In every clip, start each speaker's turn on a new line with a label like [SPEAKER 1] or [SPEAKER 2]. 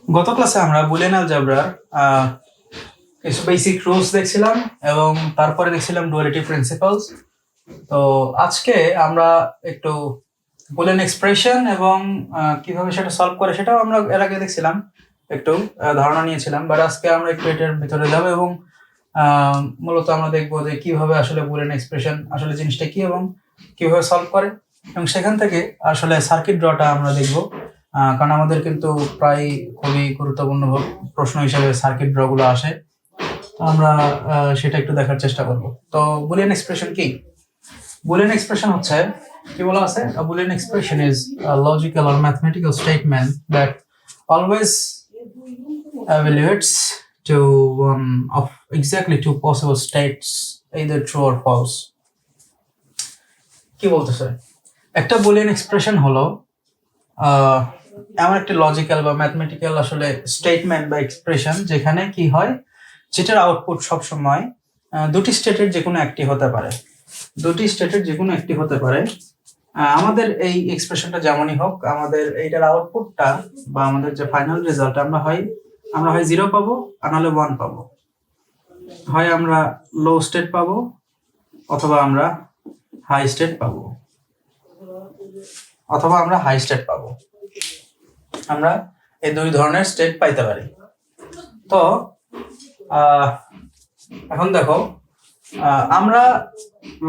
[SPEAKER 1] গত ক্লাসে আমরা বুলিয়ান অ্যালজেব্রার কিছু বেসিক রুলস দেখছিলাম এবং তারপরে দেখছিলাম ডুয়ালিটি প্রিন্সিপালস। তো আজকে আমরা একটু বুলিয়ান এক্সপ্রেশন এবং কিভাবে সেটা সলভ করে সেটাও আমরা এর আগে দেখছিলাম, একটু ধারণা নিয়েছিলাম। বাট আজকে আমরা একটু এটার ভিতরে যাব এবং মূলত আমরা দেখবো যে কিভাবে আসলে বুলিয়ান এক্সপ্রেশন আসলে জিনিসটা কি এবং কিভাবে সলভ করে, এবং সেখান থেকে আসলে সার্কিট ড্রটা আমরা দেখবো। কারণ আমাদের কিন্তু প্রায় খুবই গুরুত্বপূর্ণ প্রশ্ন হিসেবে সার্কিট ড্রগুলো আসে। তো আমরা সেটা একটু দেখার চেষ্টা করব। তো বুলিয়ান এক্সপ্রেশন কি? বুলিয়ান এক্সপ্রেশন হচ্ছে কি বলা আছে, a boolean expression is a logical or mathematical statement that always evaluates to one of exactly two possible states, either true or false. কি বলতেছে, একটা বুলিয়ান এক্সপ্রেশন হলো এমন একটা লজিক্যাল বা ম্যাথমেটিক্যাল আসলে স্টেটমেন্ট বা এক্সপ্রেশন যেখানে কি হয়, যেটার আউটপুট সবসময় দুটি স্টেটের যে কোনো একটি হতে পারে। আমাদের এই এক্সপ্রেশনটা যেমনই হোক, আমাদের এইটার আউটপুটটা বা আমাদের যে ফাইনাল রেজাল্ট আমরা হয় 0 পাবো আর নাহলে 1 পাবো। হয় আমরা লো স্টেট পাবো অথবা আমরা হাই স্টেট পাবো। আমরা এই দুই ধরনের স্টেট পাইতে পারি। তো এখন দেখো, আমরা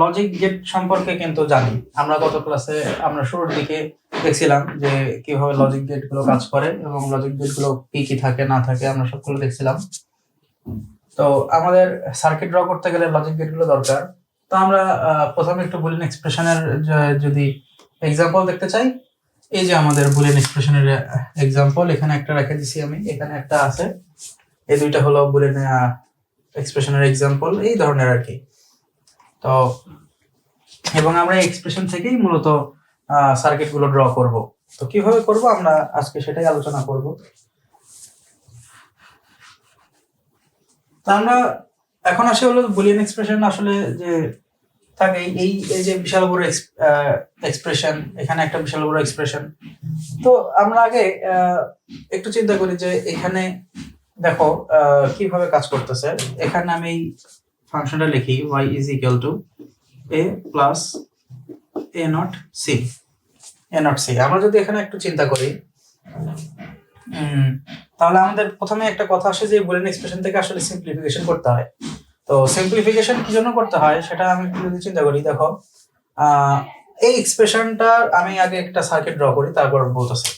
[SPEAKER 1] লজিক গেট সম্পর্কে কিন্তু জানি। আমরা গত ক্লাসে আমরা শুরুর দিকে দেখছিলাম যে কিভাবে লজিক গেট গুলো কাজ করে এবং লজিক গেট গুলো কি কি থাকে না থাকে আমরা সবগুলো দেখছিলাম। তো আমাদের সার্কিট ড্র করতে গেলে লজিক গেট গুলো দরকার। তো আমরা প্রথমে একটু বুলিয়ান এক্সপ্রেশনের যদি এক্সাম্পল দেখতে চাই, এই যে আমাদের বুলিয়ান এক্সপ্রেশনের এক্সাম্পল এখানে একটা রেখে দিছি আমি, এখানে একটা আছে। এই দুইটা হলো বুলিয়ান এক্সপ্রেশনের এক্সাম্পল, এই ধরনের আর কি। তো এবং আমরা এক্সপ্রেশন থেকেই মূলত সার্কিট গুলো ড্র করব। তো কিভাবে করব আমরা আজকে সেটাই আলোচনা করব। আমরা এখন আসে হলো বুলিয়ান এক্সপ্রেশন আসলে যে থাকে এই যে বিশাল বড় এক্সপ্রেশন, এখানে একটা বিশাল বড় এক্সপ্রেশন। তো আমরা আগে একটু চিন্তা করি যে এখানে দেখো কিভাবে কাজ করতেছে। এখানে আমি এই ফাংশনটা লিখি y is equal to a plus a not c। আমরা যদি এখানে একটু চিন্তা করি তাহলে আমাদের প্রথমে একটা কথা আসে যে বুলিয়ান এক্সপ্রেশন থেকে আসলে সিম্পলিফিকেশন করতে হয়। তো সিম্পলিফিকেশন কি জন্য করতে হয় সেটা আমি একটু যদি চিন্তা করি, দেখো এই এক্সপ্রেশনটা আমি আগে একটা সার্কিট ড্র করি, তারপর বলতেছি।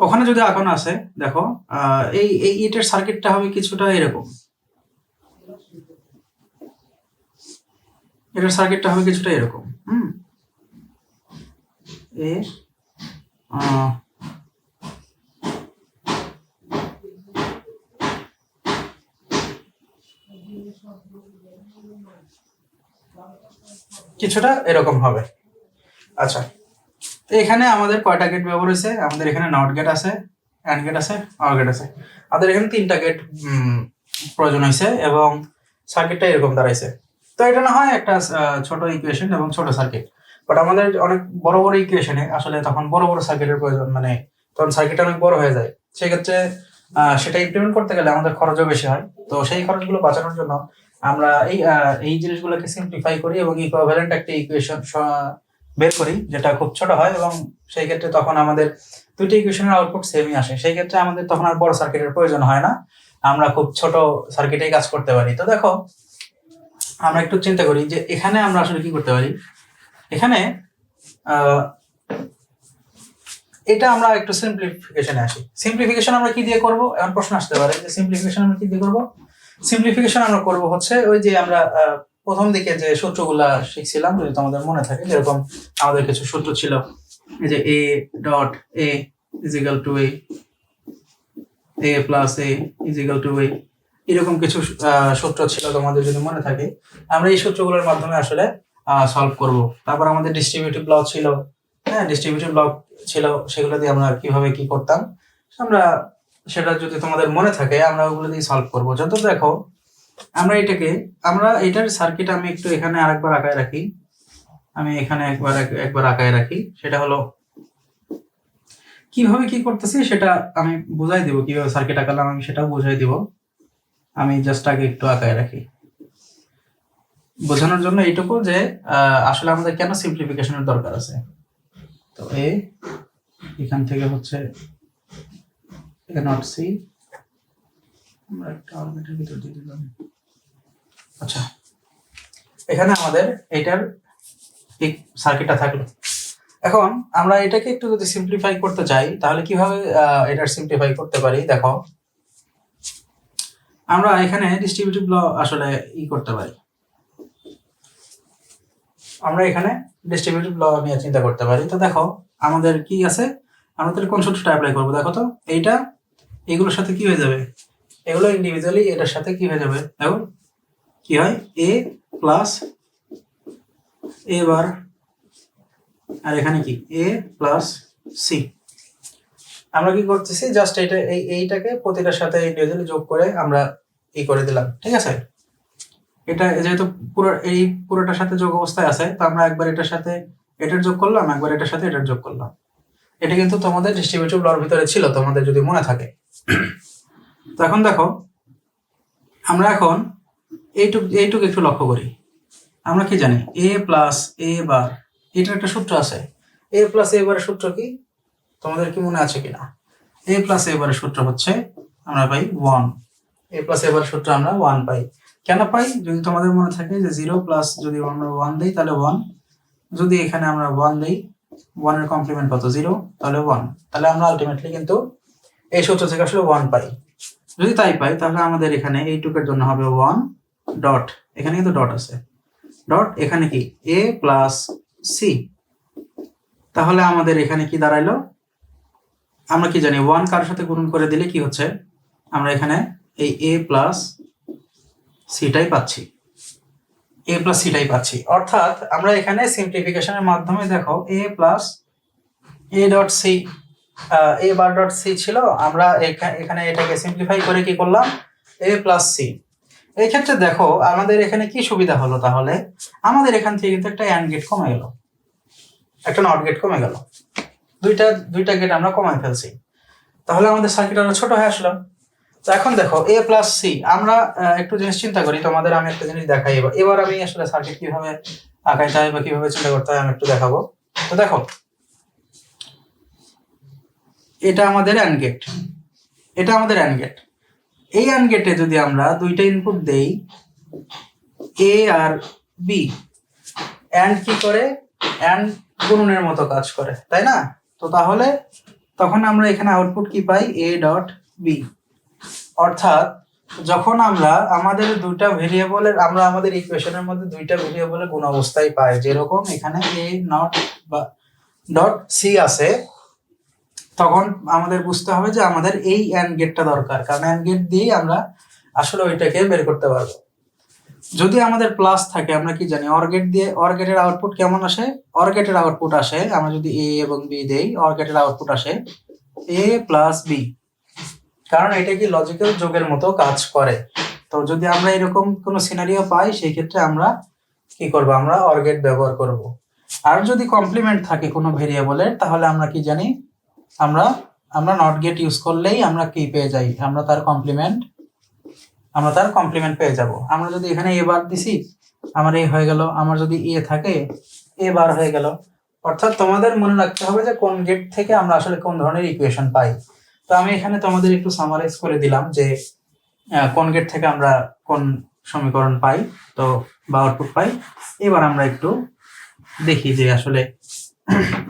[SPEAKER 1] ওখানে যদি আঁকানো আছে দেখো, এই এটার সার্কিটটা হবে কিছুটা এরকম, এটার সার্কিটটা হবে কিছুটা এরকম। কিছুটা এরকম হবে। আচ্ছা, এখানে আমাদের কয়টা গেট ব্যবহার হয়েছে? আমাদের এখানে নট গেট আছে, অ্যান্ড গেট আছে, অর গেট আছে। আমাদের এখানে 3টা গেট প্রয়োজন হয়েছে এবং সার্কিটটা এরকম দাঁড়াইছে। তো এটা না হয় একটা ছোট ইকুয়েশন এবং ছোট সার্কিট, বাট আমাদের অনেক বড় বড় ইকুয়েশনে আসলে তখন বড় বড় সার্কিটের প্রয়োজন, মানে তখন সার্কিটটা অনেক বড় হয়ে যায়। সেক্ষেত্রে সেটা ইমপ্লিমেন্ট করতে গেলে আমাদের খরচও বেশি হয়। তো সেই খরচগুলো বাঁচানোর জন্য আমরা এই জিনিসগুলোকে সিম্পলিফাই করি এবং ইকুইভ্যালেন্ট একটা ইকুয়েশন বের করি যেটা খুব ছোট হয়, এবং সেই ক্ষেত্রে তখন আমাদের দুটি ইকুয়েশনের আউটপুট সেমই আসে। সেই ক্ষেত্রে আমাদের তখন আর বড় সার্কিটের প্রয়োজন হয় না, আমরা খুব ছোট সার্কিটেই কাজ করতে পারি। তো দেখো, আমরা একটু চিন্তা করি যে এখানে আমরা আসলে কি করতে পারি। এখানে এটা আমরা একটু সিম্পলিফিকেশনে আসি। সিম্পলিফিকেশন আমরা কি দিয়ে করব? এমন প্রশ্ন আসতে পারে যে সিম্পলিফিকেশন আমরা কি দিয়ে করব। সিম্পলিফিকেশন আমরা করব হচ্ছে ওই যে আমরা প্রথম দিকে যে সূত্রগুলা শিখছিলাম, যদি তোমাদের মনে থাকে, যেরকম আমাদের কিছু সূত্র ছিল, এই যে a dot a is equal two a plus a is equal two a, এরকম কিছু সূত্র ছিল তোমাদের যদি মনে থাকে। আমরা এই সূত্রগুলোর মাধ্যমে আসলে সলভ করব। তারপর আমাদের ডিস্ট্রিবিউটিভ ল ছিল, ডিস্ট্রিবিউটিভ ল ছিল, সেগুলো দিয়ে আমরা কিভাবে কি করতাম আমরা সেটা যদি তোমাদের মনে থাকে আমরা ওগুলো দিয়ে সলভ করব। যত দেখো আমরা এটার সার্কিট আমি একটু এখানে আরেকবার আঁকায় রাখি, আমি এখানে একবার আঁকায় রাখি। সেটা হলো কিভাবে কি করতেছি সেটা আমি বুঝাই দিব, কিভাবে সার্কিট আঁকালাম আমি সেটাও বুঝাই দিব। আমি জাস্ট আগে একটু আঁকায় রাখি বোঝানোর জন্য এইটুকু যে আসলে আমাদের কেন সিম্পলিফিকেশনের দরকার আছে। তো এখান থেকে হচ্ছে এ নট সি, আমরা একটা অরবিটের ভিতর দিয়ে দিলাম। আচ্ছা, এখানে আমাদের এটার এই সার্কিটটা থাকলো। এখন আমরা এটাকে একটু যদি সিম্পলিফাই করতে চাই তাহলে কিভাবে এটার সিম্পলিফাই করতে পারি দেখো। আমরা এখানে ডিস্ট্রিবিউটিভ ল আসলে করতে পারি। আমরা এখানে ডিস্ট্রিবিউটিভ ল নিয়ে চিন্তা করতে পারি। তো দেখো আমাদের কি আছে, আমরা তাহলে কোন সূত্রটা অ্যাপ্লাই করবো দেখো তো। এইটা এগুলোর সাথে কি হয়ে যাবে, এগুলো ইন্ডিভিজুয়ালি এটার সাথে কি হয়ে যাবে দেখো, কি হয় এ প্লাস এ বার, আর এখানে কি এ প্লাস সি। আমরা কি করতেছি জাস্ট এইটাকে প্রতিটার সাথে ইন্ডিভিজুয়ালি যোগ করে আমরা করে দিলাম, ঠিক আছে। এটা যেহেতু পুরোটার সাথে যোগ অবস্থায় আছে, তো আমরা একবার এটার সাথে এটার যোগ করলাম, একবার এটার সাথে এটার যোগ করলাম। এটা কিন্তু তোমাদের ডিস্ট্রিবিউটিভ লর ভিতরে ছিল, তোমাদের যদি মনে থাকে। তো এখন দেখো আমরা এখন এইটুকু একটু লক্ষ্য করি। আমরা কি জানি এ প্লাস এ বার, এটার একটা সূত্র আছে। এ প্লাস এ বারের সূত্র কি তোমাদের কি মনে আছে কিনা? এ প্লাস এ বারের সূত্র হচ্ছে আমরা পাই 1। এ প্লাস এ বারের সূত্র আমরা 1 পাই। কেন পাই? যদি তোমাদের মনে থাকে যে 0 প্লাস যদি আমরা 1 দেই তাহলে 1, যদি এখানে আমরা 1 দেই 1 এর কমপ্লিমেন্ট কত 0, তাহলে 1। তাহলে আমরা আলটিমেটলি কিন্তু এই সূত্র থেকে আসলে 1 পাই। যদি তাই পাই তাহলে আমাদের এখানে এইটুকের জন্য হবে 1 ডট, এখানে কিন্তু ডট আছে, ডট এখানে কি এ প্লাস সি। তাহলে আমাদের এখানে কি দাঁড়াইলো, আমরা কি জানি 1 কার সাথে গুণন করে দিলে কি হচ্ছে, আমরা এখানে এই এ প্লাস সিটাই পাচ্ছি, এ প্লাস সিটাই পাচ্ছি। অর্থাৎ আমরা এখানে সিম্পলিফিকেশনের মাধ্যমে দেখো A plus A dot C, A bar dot C ছিল, আমরা এখানে এটাকে সিম্পলিফাই করে কি করলাম এ প্লাস সি। এই ক্ষেত্রে দেখো আমাদের এখানে কি সুবিধা হলো, তাহলে আমাদের এখান থেকে কিন্তু একটা অ্যান্ড গেট কমে গেল, একটা নট গেট কমে গেল, দুইটা গেট আমরা কমায় ফেলছি। তাহলে আমাদের সার্কিট আরো ছোট হয়ে আসলো। তো এখন দেখো এ প্লাস সি, আমরা একটু জিনিস চিন্তা করি, তোমাদের আমি একটা জিনিস দেখাই। এবার আমি আসলে সার্কিট কিভাবে আঁকাইতে হয় বা কিভাবে চিন্তা করতে হয় আমি একটু দেখাবো। তো দেখো এটা আমাদের অ্যান্ড গেট, এটা আমাদের অ্যান্ড গেট। এই অ্যান্ড গেটে যদি আমরা দুইটা ইনপুট দেই এ আর বি, অ্যান্ড কি করে, অ্যান্ড গুণনের মতো কাজ করে, তাই না? তো তাহলে তখন আমরা এখানে আউটপুট কি পাই এ ডট বি। অর্থাৎ যখন আমরা আমাদের দুইটা ভেরিয়েবলের, আমরা আমাদের ইকুয়েশনের মধ্যে দুইটা ভেরিয়েবলের গুণ অবস্থায় পাই, যেরকম এখানে এ নট বা ডট সি আছে, তখন আমাদের বুঝতে হবে যে আমাদের এই অ্যান্ড গেটটা দরকার, কারণ অ্যান্ড গেট দিয়েই আমরা আসলে ওইটাকে বের করতে পারবো। যদি আমাদের প্লাস থাকে, আমরা কি জানি অর গেট দিয়ে, অর গেটের আউটপুট কেমন আসে, অর গেটের আউটপুট আসে, আমরা যদি এ এবং বি দেই অর গেটের আউটপুট আসে এ প্লাস বি, কারণ এটা কি লজিক্যাল যোগের মতো কাজ করে। তো যদি আমরা এরকম কোনো সিনারিও পাই সেই ক্ষেত্রে আমরা কি করব, আমরা অর গেট ব্যবহার করব। আর যদি কমপ্লিমেন্ট থাকে কোনো ভেরিয়েবলের তাহলে আমরা কি জানি, আমরা নট গেট ইউজ করলেই আমরা কি পেয়ে যাই, আমরা তার কমপ্লিমেন্ট পেয়ে যাব। আমরা যদি এখানে এ বার দিছি, আমার এ হয়ে গেল, আমার যদি এ থাকে এ বার হয়ে গেল। অর্থাৎ তোমাদের মনে রাখতে হবে যে কোন গেট থেকে আমরা আসলে কোন ধরনের ইকুয়েশন পাই। তো আমি এখানে তোমাদের একটু সামারাইজ করে দিলাম যে কোন গেট থেকে আমরা কোন সমীকরণ পাই, তো বা আউটপুট পাই। এবার আমরা একটু দেখি যে আসলে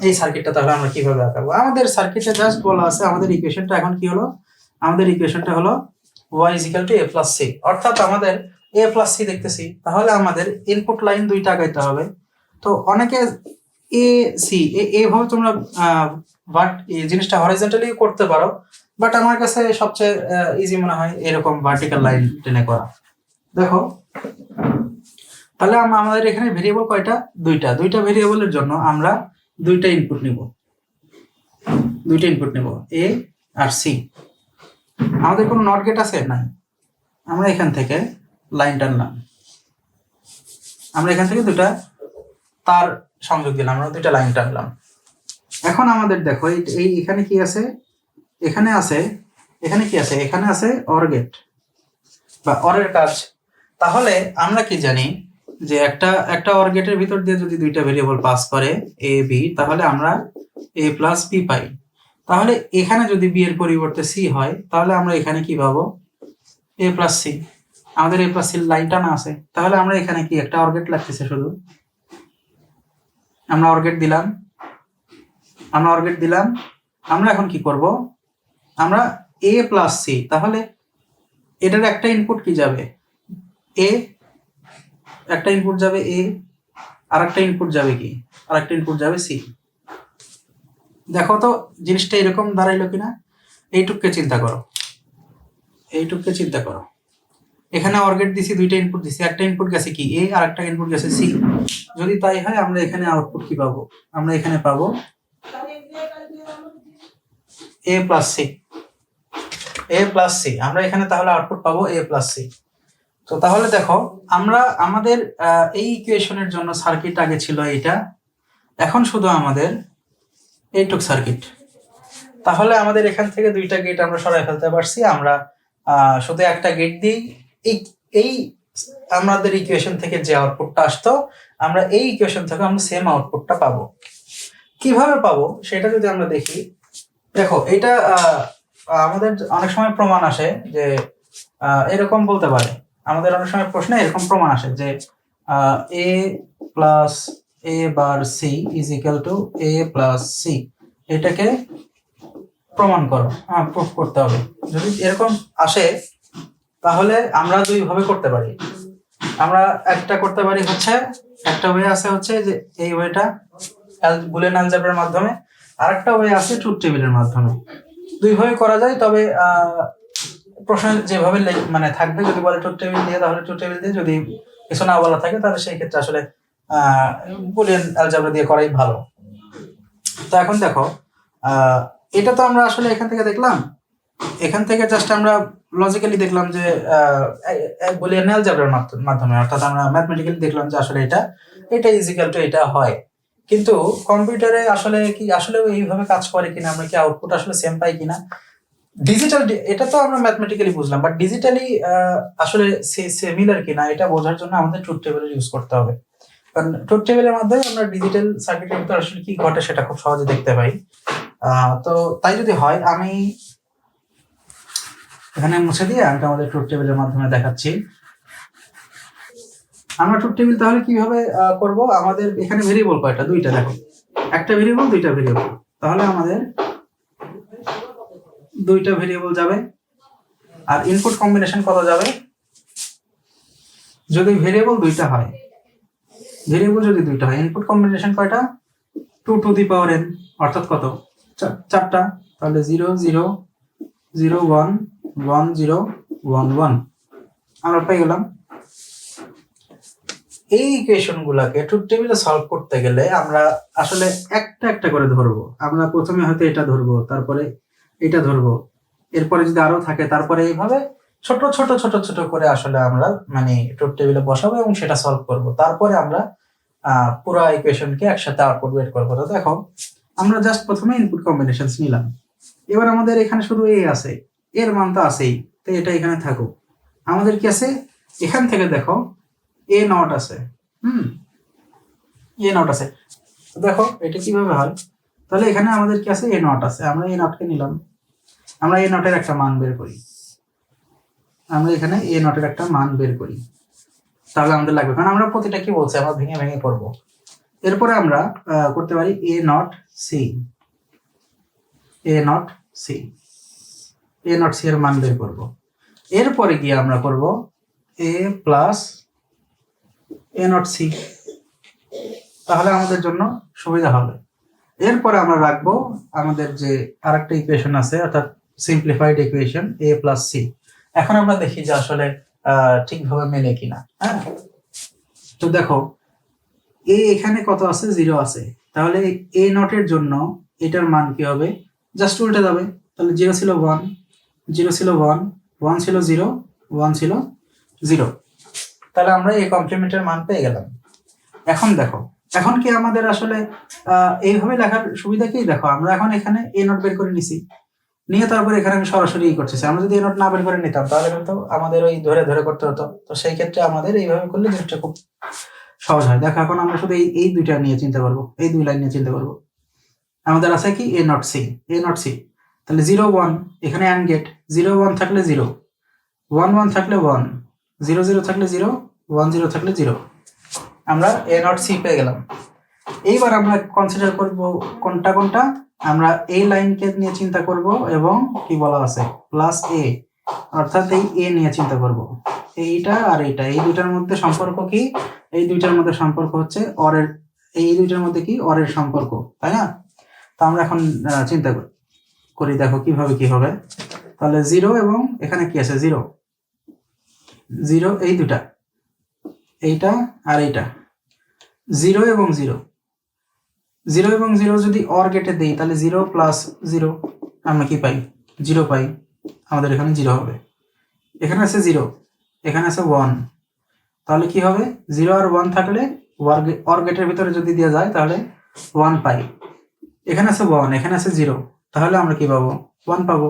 [SPEAKER 1] এই সার্কিটটা তাহলে আমরা কিভাবে আঁকাবো। আমাদের সার্কিটে জাস্ট বলা আছে আমাদের ইকুয়েশনটা এখন কি হলো, আমাদের ইকুয়েশনটা হলো y = a + c। অর্থাৎ আমাদের a + c দেখতেছি, তাহলে আমাদের ইনপুট লাইন দুইটা আগাইতে হবে। তো অনেকে এ সি এইভাবে তোমরা বাট এই জিনিসটা হরাইজন্টালি করতে পারো, বাট আমার কাছে সবচেয়ে ইজি মনে হয় এরকম ভার্টিক্যাল লাইন টেনে করা। দেখো তাহলে আমাদের এখানে ভেরিয়েবল কয়টা, দুইটা ভেরিয়েবলের জন্য আমরা দুইটা ইনপুট নিব এ আর সি। আমাদের কোনো নট গেট আছে না, আমরা এখান থেকে লাইন টানলাম, আমরা এখান থেকে দুটা তার সংযোগ দিলাম, আমরা দুইটা লাইন টানলাম। এখন আমাদের দেখো এই এখানে কি আছে, এখানে আছে, এখানে কি আছে, এখানে আছে অর গেট বা অরের কাজ। তাহলে আমরা কি জানি যে একটা অর গেটের ভিতর দিয়ে যদি দুইটা ভেরিয়েবল পাস করে এ বি, তাহলে আমরা এ প্লাস বি পাই। তাহলে এখানে যদি বি এর পরিবর্তে সি হয়, তাহলে আমরা এখানে কি পাবো, এ প্লাস সি। আমাদের এ প্লাস সি লাইনটা না আছে, তাহলে আমরা এখানে কি একটা অর গেট লাগতেছে, শুধু আমরা অর গেট দিলাম, আমরা অর গেট দিলাম। আমরা এখন কি করব, আমরা এ প্লাস সি, তাহলে এটার একটা ইনপুট কি যাবে, এ, একটা ইনপুট যাবে এ, আর একটা ইনপুট যাবে কি, আর একটা ইনপুট যাবে সি। দেখো তো জিনিসটা এরকম দাঁড়াইলো কিনা, এইটুককে চিন্তা করো, এইটুককে চিন্তা করো। এখানে অর গেট দিছি, দুইটা ইনপুট দিছি, একটা ইনপুট গেছে কি এ, আর একটা ইনপুট গেছে সি। যদি তাই হয়, আমরা এখানে আউটপুট কি পাবো, আমরা এখানে পাবো এ প্লাস সি, এ প্লাস সি। আমরা এখানে তাহলে আউটপুট পাবো এ প্লাস সি। তো তাহলে দেখো, আমরা আমাদের এই ইকুয়েশনের জন্য সার্কিট আগে ছিল এইটা, এখন শুধু আমাদের এইটুক সার্কিট। তাহলে আমাদের এখান থেকে দুইটা গেট আমরা সরাই ফেলতে পারছি। আমরা শুধু একটা গেট দিই, এই আমাদের ইকুয়েশন থেকে যে আউটপুটটা আসতো, আমরা এই ইকুয়েশন থেকে আমরা সেম আউটপুটটা পাবো। কিভাবে পাবো সেটা যদি আমরা দেখি, দেখো এটা আমাদের অনেক সময় প্রমাণ আসে যে এরকম বলতে পারে, আমাদের অনেক সময় প্রশ্নে এরকম প্রমাণ আসে যে A plus A bar C is equal to A plus C, এটাকে প্রমাণ করো, প্রুফ করতে হবে। যদি এরকম আসে, তাহলে আমরা দুইভাবে করতে পারি। আমরা একটা করতে পারি হচ্ছে, একটা ওয়ে আছে হচ্ছে যে এই ওয়েটা বুলিয়ান অ্যালজেব্রার মাধ্যমে, আর একটা ওয়ে আছে ট্রুথ টেবিলের মাধ্যমে। দুইভাবে করা যায়, তবে প্রশ্ন যেভাবে মানে থাকবে, যদি বলে ট্রুথ টেবিল দিয়ে তাহলে ট্রুথ টেবিল দিয়ে, যদি কিছু না বলা থাকে তাহলে সেই ক্ষেত্রে আসলে বুলিয়ান অ্যালজেব্রা দিয়ে করাই ভালো। তো এখন দেখো, এটা তো আমরা আসলে এখান থেকে দেখলাম, এখান থেকে জাস্ট আমরা লজিক্যালি দেখলাম যে বুলিয়ান অ্যালজেব্রার মাধ্যমে, অর্থাৎ আমরা ম্যাথমেটিক্যালি দেখলাম যে আসলে এটা ইজ ইকুয়াল টু এটা হয়। কিন্তু কম্পিউটারে আসলে কি আসলে এইভাবে কাজ করে কিনা, আমরা কি আউটপুট আসলে সেম পাই কিনা, ডিজিটাল, এটা তো আমরা ম্যাথমেটিক্যালি বুঝলাম, বাট ডিজিটালি আসলে সিমিলার কিনা এটা বোঝার জন্য আমাদের ট্রুথ টেবিল ইউজ করতে হবে। কারণ ট্রুথ টেবিলের মাধ্যমে আমরা ডিজিটাল সার্কিটের ভিতরে আসলে কি ঘটে সেটা খুব সহজে দেখতে পাই। তো তাই যদি হয়, আমি এখানে মুছে দিয়ে আমি আমাদের ট্রুথ টেবিলের মাধ্যমে দেখাচ্ছি। আমরা ট্রুথ টেবিল তাহলে কিভাবে করব, আমাদের এখানে ভেরিয়েবল কয়টা, দুইটা। দেখো, একটা ভেরিয়েবল, দুইটা ভেরিয়েবল, তাহলে আমাদের দুইটা ভেরিয়েবল যাবে। আর ইনপুট কম্বিনেশন কত যাবে, যদি ভেরিয়েবল দুইটা হয়, ভেরিয়েবল যদি দুইটা হয়, ইনপুট কম্বিনেশন কয়টা, 2 টু দি পাওয়ার n, অর্থাৎ কত, চারটা। তাহলে 0 0 0 1 1 0 1 1 আমরা পেয়ে গেলাম। এই ইকুয়েশন গুলাকে ট্রুথ টেবিলে সলভ করতে গেলে আমরা আসলে একটা একটা করে ধরবো। আমরা প্রথমে হয়তো এটা ধরবো, তারপরে এটা ধরবো, এরপরে যদি আরো থাকে তারপরে এইভাবে ছোট ছোট ছোট ছোট করে আসলে আমরা মানে ট্রুথ টেবিলে বসাবো এবং সেটা সলভ করব। তারপরে আমরা পুরো ইকুয়েশনকে একসাথে আউটপুট বের করবো। তো দেখো, আমরা জাস্ট প্রথমে ইনপুট কম্বিনেশন নিলাম। এবার আমাদের এখানে শুধু এ আছে, এর মান তো আছেই, তো এটা এখানে থাকুক। আমাদের কি আছে, এখান থেকে দেখো এ নট আছে, এ নট আছে। দেখো এটা কিভাবে হয়, তাহলে এখানে আমাদের কি আছে, এ নট আছে, আমরা এ নটকে নিলাম। আমরা এ নটের একটা মান বের করি, আমরা এখানে এ নটের একটা মান বের করি, তাহলে আমাদের লাগবে, কারণ আমরা প্রতিটা কি বলছি আমরা ভেঙে ভেঙে করব। এরপরে আমরা করতে পারি A not C, A not C, A not C এর মান বের করব। এরপরে গিয়ে আমরা করব A plus A not C, তাহলে আমাদের জন্য সুবিধা হবে। এরপরে আমরা রাখবো আমাদের যে আরেকটা ইকুয়েশন আছে, অর্থাৎ সিম্পলিফাইড ইকুয়েশন এ প্লাস সি। এখন আমরা দেখি যে আসলে ঠিকভাবে মেলে কিনা। হ্যাঁ, তো দেখো এ এখানে কত আছে, 0 আছে, তাহলে এ নটের জন্য এটার মান কি হবে, জাস্ট উল্টে যাবে। তাহলে 0 ছিল 1, 0 ছিল 1, 1 ছিল 0, 1 ছিল 0, তাহলে আমরা এই কমপ্লিমেন্টের মান পেয়ে গেলাম। এখন দেখো, এখন কি আমাদের আসলে এইভাবে লেখার সুবিধা কি, দেখো আমরা এখন এখানে এ নট বের করে নিছি, নিয়ে তারপরে এখানে আমি সরাসরি করতেছি। আমরা যদি এ নট না বের করে নিতাম তাহলে কিন্তু আমাদের ওই ধরে ধরে করতে হতো। তো সেই ক্ষেত্রে আমাদের এইভাবে করলে জিনিসটা খুব সহজ হয়। দেখো এখন আমরা শুধু এই দুইটা নিয়ে চিন্তা করবো, এই দুই লাইন নিয়ে চিন্তা করবো। আমাদের আছে কি A not C, A not C, তাহলে 0 1 এখানে অ্যান্ড গেট, 0 1 থাকলে 0, 1 1 থাকলে 1, 0 0 থাকলে 0, 1 0 থাকলে 0, আমরা এ নট সি পেয়ে গেলাম। এইবার আমরা কনসিডার করব কোনটা কোনটা, আমরা এই লাইনকে নিয়ে চিন্তা করব এবং কি বলা আছে প্লাস এ, অর্থাৎ এই এ নিয়ে চিন্তা করব। এইটা আর এইটা, এই দুইটার মধ্যে সম্পর্ক কি, এই দুইটার মধ্যে সম্পর্ক হচ্ছে অরের, এই দুইটার মধ্যে কি অরের সম্পর্ক, তাই না? তো আমরা এখন চিন্তা করি, দেখো কিভাবে কি হবে। তাহলে 0 এবং এখানে কি আছে 0 0, এই দুটা, এইটা আর এইটা, 0 এবং 0, 0 এবং 0 যদি অর গেটে দেই তাহলে 0 প্লাস 0 আমরা কি পাই 0 পাই, আমাদের এখানে 0 হবে। এখানে আছে 0, এখানে আছে 1, তাহলে কি হবে 0 আর 1 থাকলে অর গেটের ভিতরে যদি দেওয়া যায় তাহলে 1 পাই। এখানে আছে 1, এখানে আছে 0, তাহলে আমরা কি পাবো 1 পাবো।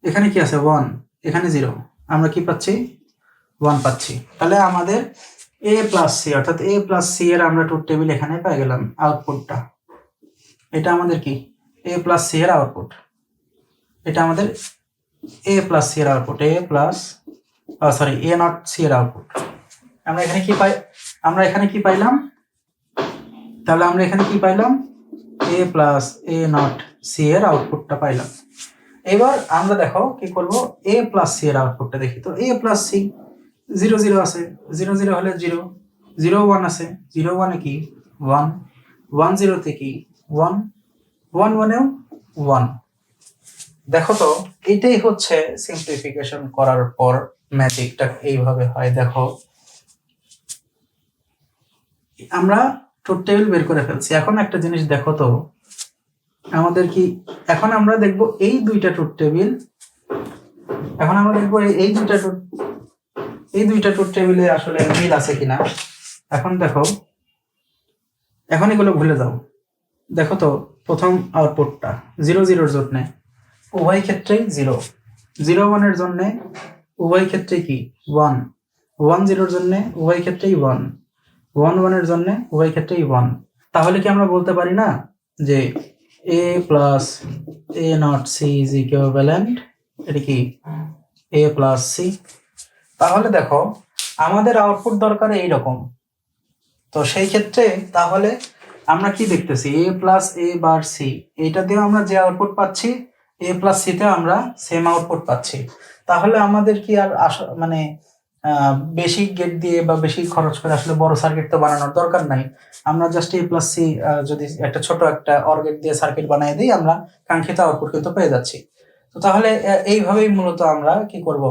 [SPEAKER 1] এখানে কি আছে 1, এখানে 0, আমরা কি পাচ্ছি 1 পাচ্ছি। তাহলে আমাদের এ প্লাস সি, অর্থাৎ এ প্লাস সি এর আমরা ট্রুথ টেবিল এখানে পেয়ে গেলাম আউটপুটটা। এটা আমাদের কি এ প্লাস সি এর আউটপুট, এটা আমাদের এ প্লাস সি এর output, A plus sorry A not C এর আউটপুট। আমরা এখানে কি পাই, আমরা এখানে কি পাইলাম, তাহলে আমরা এখানে কি পাইলাম এ প্লাস এ নট সি এর আউটপুটটা পাইলাম। এবার আমরা দেখো কি করব, এ প্লাস সি এর আউটপুটটা দেখি। তো এ প্লাস সি 0 0 আছে, 0 0 হলে 0, 0 1 আছে, 0 1 এ কি 1, 1 0 তে কি 1, 1 1 এও 1। দেখো তো এটাই হচ্ছে সিম্পলিফিকেশন করার পর ম্যাজিকটা এইভাবে হয়। দেখো আমরা ট্রুথ টেবিল বের করে ফেলছি। এখন একটা জিনিস দেখো তো, আমাদের কি, এখন আমরা দেখব এই দুইটা ট্রুথ টেবিল, এখন আমরা দেখব এই দুইটা ট্রুথ টেবিলে আসলে মিল আছে কিনা। এখন দেখো, এখন এগুলো ভুলে যাও। দেখো তো প্রথম আউটপুটটা 0 0 এর জন্য উভয় ক্ষেত্রেই 0, 0 1 এর জন্য উভয় ক্ষেত্রেই কি 1, 1 0 এর জন্য উভয় ক্ষেত্রেই 1, 1 1 এর জন্য উভয় ক্ষেত্রেই 1। তাহলে কি আমরা বলতে পারি না যে a plus A not C is equivalent, এটা কি a প্লাস সি। তাহলে দেখো আমাদের আউটপুট দরকার এইরকম। তো সেই ক্ষেত্রে তাহলে আমরা কি দেখতেছি এ প্লাস এ বার সি, এইটা দিয়ে আমরা যে আউটপুট পাচ্ছি এ প্লাস সিতে আমরা সেম আউটপুট পাচ্ছি। তাহলে আমাদের কি আর মানে বেশি গেট দিয়ে বা বেশি খরচ করে আসলে বড় সার্কিট তো বানানোর দরকার নাই। আমরা জাস্ট এ প্লাস সি যদি একটা ছোট একটা অর গেট দিয়ে সার্কিট বানিয়ে দিই, আমরা কাঙ্ক্ষিত আউটপুট কিন্তু পেয়ে যাচ্ছি। তো তাহলে এইভাবেই মূলত আমরা কি করব,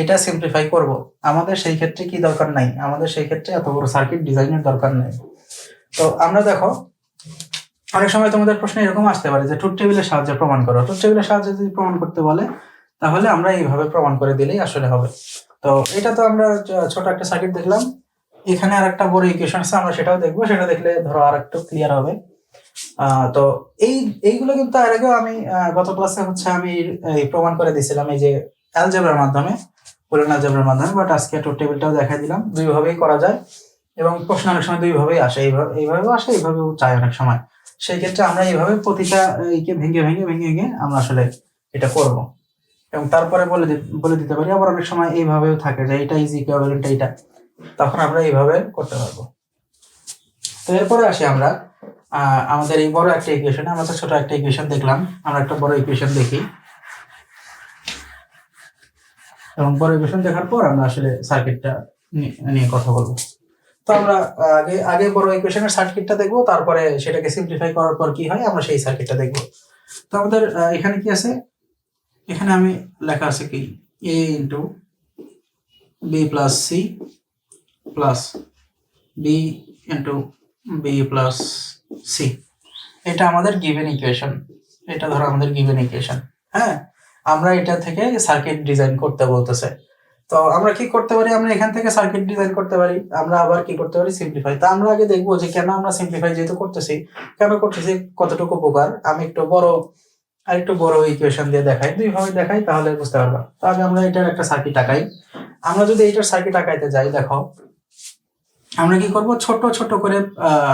[SPEAKER 1] এটা সিম্পলিফাই করব। আমাদের সেই ক্ষেত্রে কি দরকার নাই, আমাদের সেই ক্ষেত্রে এত বড় সার্কিট ডিজাইনের দরকার নেই। তো আমরা দেখো অনেক সময় তোমাদের প্রশ্ন এরকম আসতে পারে যে ট্রুথ টেবিলের সাহায্যে প্রমাণ করো। ট্রুথ টেবিলের সাহায্যে যদি প্রমাণ করতে বলে তাহলে আমরা এইভাবে প্রমাণ করে দিলেই আসলে হবে। তো এটা তো আমরা ছোট একটা সার্কিট দেখলাম, এখানে আর একটা বড় ইকুয়েশন আছে, আমরা সেটাও দেখবো। সেটা দেখলে ধরো আর একটু ক্লিয়ার হবে। তো এইগুলো কিন্তু এর আগেও আমি গত ক্লাসে হচ্ছে আমি প্রমাণ করে দিয়েছিলাম এই যে অ্যালজেব্রার মাধ্যমে, বুলিয়ান অ্যালজেব্রার মাধ্যমে। বাট আজকে ট্রুথ টেবিলটাও দেখাই দিলাম, দুইভাবেই করা যায় এবং প্রশ্ন অনেক সময় দুইভাবেই আসে, এইভাবেও আসে, এইভাবেও চাই অনেক সময়। সেই ক্ষেত্রে আমরা এইভাবে প্রতিটা এইকে ভেঙে ভেঙে ভেঙে ভেঙে আমরা আসলে এটা করব এবং তারপরে বলে দিতে পারি। আবার অনেক সময় এইভাবেও থাকে যে এটা ইজ ইকুইভ্যালেন্ট এইটা, তখন আমরা এইভাবে করতে পারবো। তো এরপরে আসি আমরা আমাদের এই বড় একটা ইকুয়েশনে। আমরা তো ছোট একটা ইকুয়েশন দেখলাম, আমরা একটা বড় ইকুয়েশন দেখি এবং বড় ইকুয়েশন দেখার পর আমরা আসলে সার্কিটটা নিয়ে কথা বলবো। তো আমরা আগে বড় ইকুয়েশনের সার্কিটটা দেখবো, তারপরে সেটাকে সিম্পলিফাই করার পর কি হয় আমরা সেই সার্কিটটা দেখবো। তো আমাদের এখানে কি আছে, এখানে আমি লেখা আছে কি a into B plus C plus B into B plus C, এটা আমাদের গিভেন ইকুয়েশন। এটা ধরো আমাদের গিভেন ইকুয়েশন। হ্যাঁ, আমরা এটা থেকে সার্কিট ডিজাইন করতে বলতেছে। তো আমরা কি করতে পারি, আমরা এখান থেকে সার্কিট ডিজাইন করতে পারি, আমরা আবার কি করতে পারি, সিম্পলিফাই। তা আমরা আগে দেখবো যে কেন আমরা সিম্পলিফাই যেহেতু করতেছি, কেন করতেছি, কতটুকু উপকার। আমি একটু বড় ইকুয়েশন দিয়ে দেখাই, দুইভাবে দেখাই, তাহলে বুঝতে পারবা। তো আগে আমরা এটার একটা সার্কিট আঁকাই। আমরা যদি এইটার সার্কিট আঁকাইতে যাই, দেখো আমরা কি করব, ছোট ছোট করে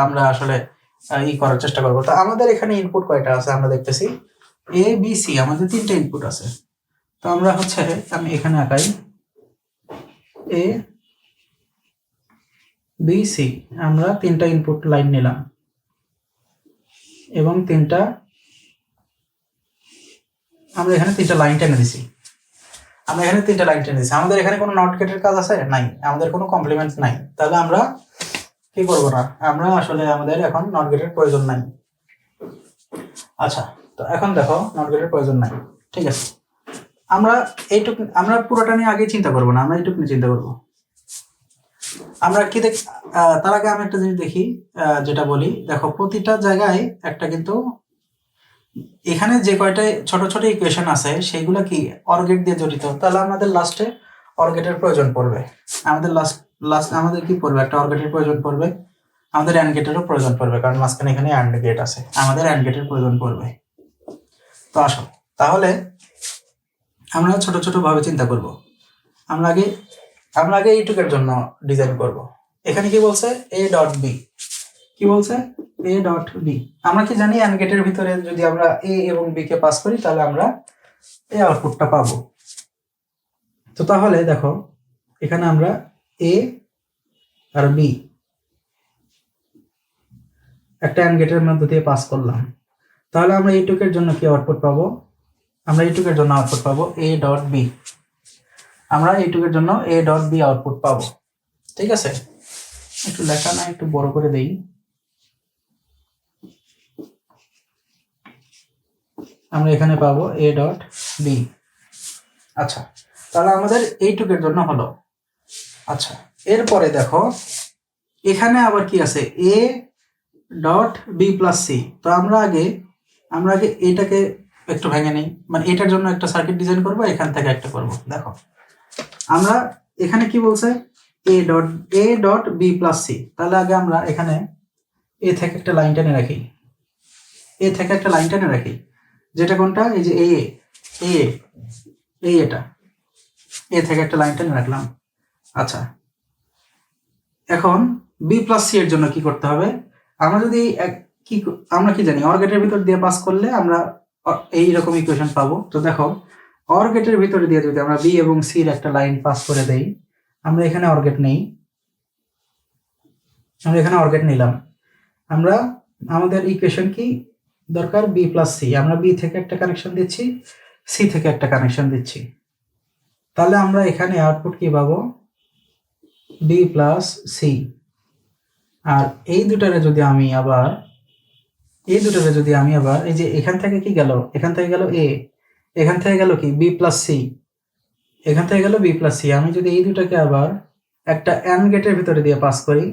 [SPEAKER 1] আমরা আসলে করার চেষ্টা করবো। তো আমাদের এখানে ইনপুট কয়টা আছে আমরা দেখতেছি, এ বি সি, আমাদের 3টা ইনপুট আছে। তো আমরা আমি এখানে আঁকাই এ বি সি, আমরা 3টা ইনপুট লাইন নিলাম এবং আমরা এখানে 3টা লাইন টেনে দিছি। আমাদের এখানে কোনো নট গেটের কাজ আছে নাই, আমাদের কোনো কমপ্লিমেন্ট নাই, তাহলে আমরা কি করব না, আমরা আসলে আমাদের এখন নট গেটের প্রয়োজন নাই। আচ্ছা, তো এখন দেখো নট গেটের প্রয়োজন নাই, ঠিক আছে। আমরা পুরোটা নিয়ে আগে চিন্তা করবো না, আমরা এইটুকু নিয়ে চিন্তা করবো। আমরা কি তার আগে আমি একটা জিনিস দেখি, যেটা বলি, দেখো প্রতিটা জায়গায় একটা কিন্তু এখানে যে কয়টা ছোট ছোট ইকুয়েশন আছে সেগুলো কি অর গেট দিয়ে জড়িত, তাহলে আমাদের লাস্টে অর গেটের প্রয়োজন পড়বে। আমাদের কি পড়বে, একটা অর গেটের প্রয়োজন পড়বে, আমাদের অ্যান্ড গেটেরও প্রয়োজন পড়বে, কারণ মাঝখানে এখানে অ্যান্ড গেট আছে, আমাদের অ্যান্ড গেটের প্রয়োজন পড়বে। তো আসো তাহলে আমরা ছোট ছোট ভাবে চিন্তা করব। আমরা আগে এইটুকের জন্য ডিজাইন করব। এখানে কি বলছে, এ ডট বি, কি বলছে, এ ডট বি। আমরা কি জানি অ্যান্ড গেটের ভিতরে যদি আমরা এ এবং বি কে পাস করি তাহলে আমরা এই আউটপুটটা পাবো। তো তাহলে দেখো এখানে আমরা এ আর বি একটা অ্যান্ড গেটের মধ্যে দিয়ে পাস করলাম, তাহলে আমরা এইটুকের জন্য কি আউটপুট পাবো, আমরা এইটুকের জন্য আউটপুট পাবো এ ডট বি, আমরা এইটুকের জন্য এ ডট বি আউটপুট পাবো। ঠিক আছে, একটু লেখা না, একটু বড় করে দেই। আমরা এখানে পাবো এ ডট বি। আচ্ছা, তাহলে আমাদের এইটুকের জন্য হলো। আচ্ছা, এরপরে দেখো এখানে আবার কি আছে, A dot B plus C. তো আমরা আগে এটাকে একটু ভেঙে নিই, মানে এটার জন্য একটা সার্কিট ডিজাইন করবো, এখান থেকে একটা করব। দেখো আমরা এখানে কি বলছে, A dot B plus C. তাহলে আগে আমরা এখানে এ থেকে একটা লাইন টেনে রাখি, যেটা কোনটা, এই যে এটা এ থেকে একটা লাইন টেনে রাখলাম। আচ্ছা, এখন বি প্লাস সি এর জন্য কি করতে হবে, আমরা কি জানি, অর গেটের ভিতর দিয়ে পাস করলে আমরা এইরকম ইকুয়েশন পাবো। তো দেখো অর গেটের ভিতরে দিয়ে যদি আমরা বি এবং সি এর একটা লাইন পাস করে দেই, আমরা এখানে অর গেট নেই, আমরা এখানে অর গেট নিলাম, আমরা আমাদের ইকুয়েশন কি দরকার, বি প্লাস সি। আমরা বি থেকে একটা কানেকশন দিচ্ছি, সি থেকে একটা কানেকশন দিচ্ছি, তাহলে আমরা এখানে আউটপুট কি পাবো, বি প্লাস সি। আর এই দুটারে যদি আমি আবার এই যে এখান থেকে কি গেল, এখান থেকে গেল এ, এখান থেকে গেল কি বি প্লাস সি, এখান থেকে গেল বি প্লাস সি। আমি যদি এই দুটাকে আবার একটা অ্যান্ড গেটের ভিতরে দিয়ে পাস করি,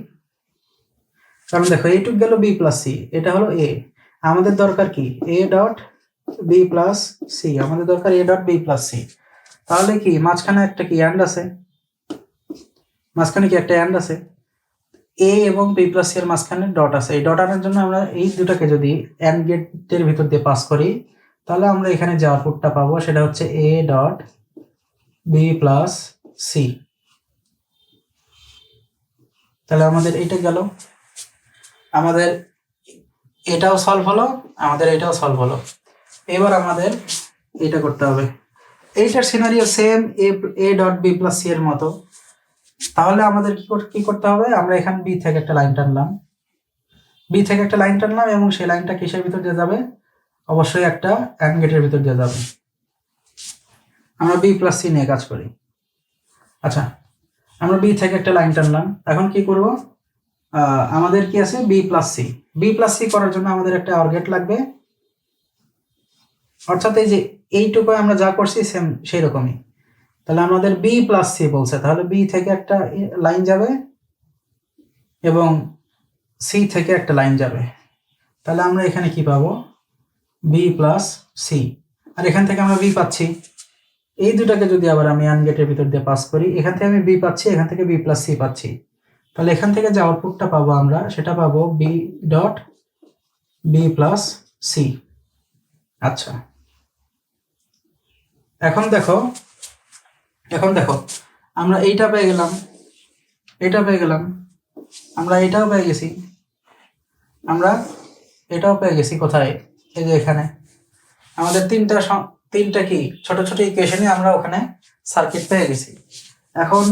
[SPEAKER 1] কারণ দেখো এইটুক গেল বি প্লাস সি, এটা হলো এ, আমাদের দরকার কি A dot B plus C, আমাদের দরকার A dot B plus C. তাহলে কি মাঝখানে একটা কি অ্যান্ড আছে, এ এবং বি প্লাস সি এর মাঝখানে ডট আছে, এই ডট আনার জন্য আমরা এই দুটাকে যদি অ্যান্ড গেটের ভিতর দিয়ে পাস করি, তাহলে আমরা এখানে যে আউটপুটটা পাবো সেটা হচ্ছে A dot B plus C. তাহলে আমাদের এইটা গেল, আমাদের এটাও সলভ হলো, আমাদের এটাও সলভ হলো। এবার আমাদের এটা করতে হবে, এইটার scenario same A dot B plus C এর মতো। তাহলে আমাদের কি করতে হবে, আমরা এখানে বি থেকে একটা লাইন টানলাম, এবং সেই লাইনটা কিসের ভিতর দিয়ে যাবে, অবশ্যই একটা অ্যান্ড গেটের ভিতর দিয়ে যাবে। আমরা বি প্লাস সি নিয়ে কাজ করি। আচ্ছা, আমরা বি থেকে একটা লাইন টানলাম, এখন কি করব, আমাদের কি আছে, বি প্লাস সি করার জন্য আমাদের একটা অর গেট লাগবে, অর্থাৎ এই যে এইটুকু আমরা যা করছি সেম সেই রকমই। তাহলে আমাদের বি প্লাস সি বলছে, তাহলে বি থেকে একটা লাইন যাবে এবং সি থেকে একটা লাইন যাবে, তাহলে আমরা এখানে কি পাবো, বি প্লাস সি। আর এখান থেকে আমরা বি পাচ্ছি, এই দুটাকে যদি আবার আমি AND গেটের ভিতর দিয়ে পাস করি, এখান থেকে আমি বি পাচ্ছি, এখান থেকে বি প্লাস সি পাচ্ছি, তাহলে এখান থেকে যে আউটপুটটা পাবো আমরা সেটা পাবো B dot B plus C. আচ্ছা, এখন দেখো আমরা এইটা পেয়ে গেলাম, এটা পেয়ে গেলাম, আমরা এটাও পেয়ে গেছি, আমরা এটাও পেয়ে গেছি। কোথায়? এই যে এখানে আমাদের তিনটা কি ছোট ছোট ইকুয়েশনে আমরা ওখানে সার্কিট পেয়ে গেছি। এখন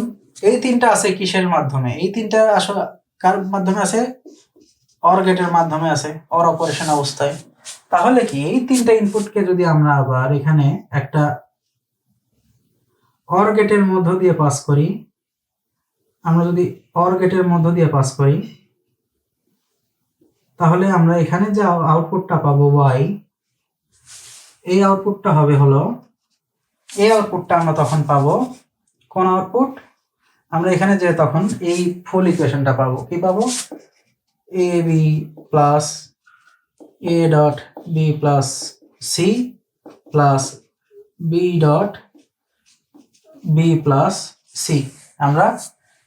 [SPEAKER 1] এই তিনটা আছে কিসের মাধ্যমে? এই তিনটা আসলে কার মাধ্যমে আছে? অর গেটের মাধ্যমে আছে, অর অপারেশন অবস্থায়। তাহলে কি এই তিনটা ইনপুটকে যদি আমরা আবার এখানে একটা অর গেটের মধ্য দিয়ে পাস করি, আমরা যদি অর গেটের মধ্য দিয়ে পাস করি, তাহলে আমরা এখানে যে আউটপুটটা পাবো ওয়াই, এই আউটপুটটা হবে হলো, এই আউটপুটটা আমরা তখন পাবো কোন আউটপুট? আমরা এখানে যে তখন এই ফুল ইকুয়েশনটা পাবো। কি পাবো? A B plus A dot B plus C plus B dot B plus C, আমরা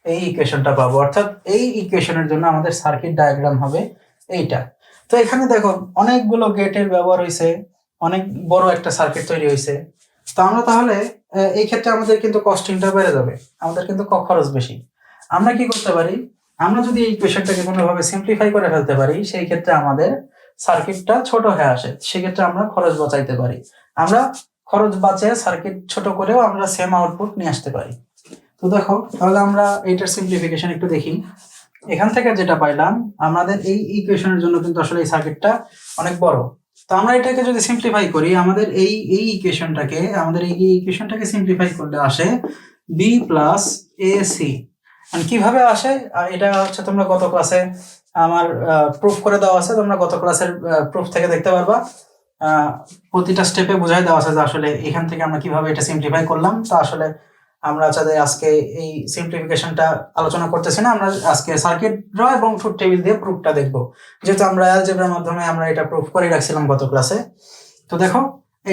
[SPEAKER 1] এই ইকুয়েশনটা পাবো। অর্থাৎ এই ইকুয়েশনের জন্য আমাদের সার্কিট ডায়াগ্রাম হবে এইটা। তো এখানে দেখো অনেকগুলো গেটের ব্যবহার হয়েছে, অনেক বড় একটা সার্কিট তৈরি হয়েছে। তো আমরা তাহলে এই ক্ষেত্রে আমাদের কিন্তু কস্টিংটা বেড়ে যাবে, আমাদের কিন্তু খরচ বেশি। আমরা কি করতে পারি? আমরা যদি এই ইকুয়েশনটাকে কোনোভাবে সিম্পলিফাই করে ফেলতে পারি, সেই ক্ষেত্রে আমাদের সার্কিটটা ছোট হয়ে আসে, সেক্ষেত্রে আমরা খরচ বাঁচাইতে পারি। আমরা খরচ বাঁচিয়ে সার্কিট ছোট করেও আমরা সেম আউটপুট নিয়ে আসতে পারি। তো দেখো, তাহলে আমরা এইটার সিম্পলিফিকেশন একটু দেখি। এখান থেকে যেটা পাইলাম, আমাদের এই ইকুয়েশনের জন্য কিন্তু আসলে এই সার্কিটটা অনেক বড়। তো আমরা এটাকে যদি সিম্পলিফাই করি, আমাদের এই ইকুয়েশনটাকে সিম্পলিফাই করলে আসে বি প্লাস এ সি। কিভাবে আসে এটা হচ্ছে তোমরা গত ক্লাসে আমার প্রুফ করে দেওয়া আছে, তোমরা গত ক্লাসের প্রুফ থেকে দেখতে পারবা। প্রতিটা স্টেপে বোঝাই দেওয়া আছে যে আসলে এখান থেকে আমরা কিভাবে এটা সিম্পলিফাই করলাম। তো আসলে আমরা চাই আজকে এই সিম্পলিফিকেশনটা আলোচনা করতেছি না, আমরা আজকে সার্কিট ড্র এবং ট্রুথ টেবিল দিয়ে প্রুফটা দেখবো, যেহেতু আমরা অ্যালজেব্রার মাধ্যমে আমরা এটা প্রুফ করে রাখছিলাম গত ক্লাসে। তো দেখো